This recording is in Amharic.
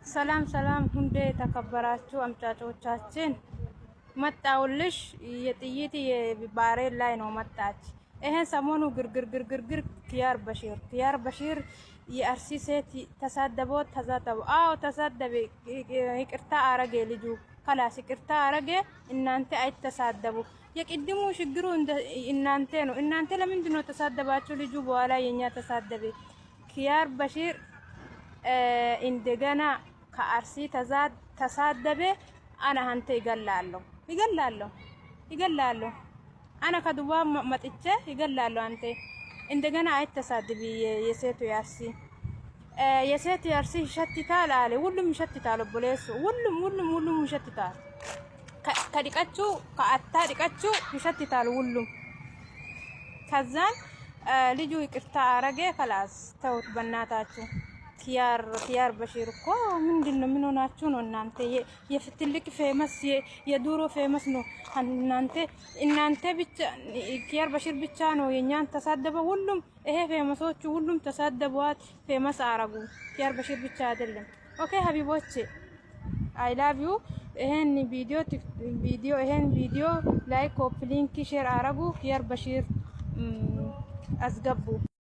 ሰላም ሰላም ሁንዴ ተከበራችሁ አምጫጮቻችን መጣውልሽ የጥይት የባሬል ላይ ነው መጣች። ይሄን ሰሞኑ ግርግር ኪያር በሺር የአርሲ ሴት ተሳደቦት ተዛተቡ። አዎ ተሳደበ። ይቅርታ አረገ ልጁ ከላስ ይቅርታ አረገ። እናንተ አይተሳደቡ። የቅድሙ ችግሩ እናንተ ነው። እናንተ ለምንድን ነው ተሳደባችሁ? ልጁ በኋላ የኛ ተሳደበ። ኪያር በሺር እንደገና ከአርሲ ተሳደበ። አና አንተ ይገላለሁ አና ከዱባ መጥቼ ይገላለሁ። አንተ እንደገና አይተሳደቢ። የሴቱ ያርሲ ይሸትታል አለ። ሁሉም ይሸትታል። ቦሌስ ሁሉም ይሸትታል። ከዲቀቹ ከአታ ዲቀቹ ይሸትታል ሁሉም። ከዛን ልጁ ይቅርታ አረገ። ከላስ ተውት በእናታችሁ። ኪያር በሺር እኮ ምንድነው? ምን ሆናችሁ ነው እናንተ? የትልቅ ፌመስ የዱሮ ፌመስ ነው እናንተ ብቻ። ኪያር በሺር ብቻ ነው የኛን ተሳደበ። ሁሉም ይሄ ፌመሶቹ ሁሉም ተሳደቧት፣ ፌመስ አረጉ። ኪያር በሺር ብቻ አይደለም። ኦኬ ሀቢቦቼ አይ ላቭ ዩ። ይሄን ቪዲዮ ላይክ፣ ኮፒ ሊንክ፣ ሼር አረጉ። ኪያር በሺር አስገቡ።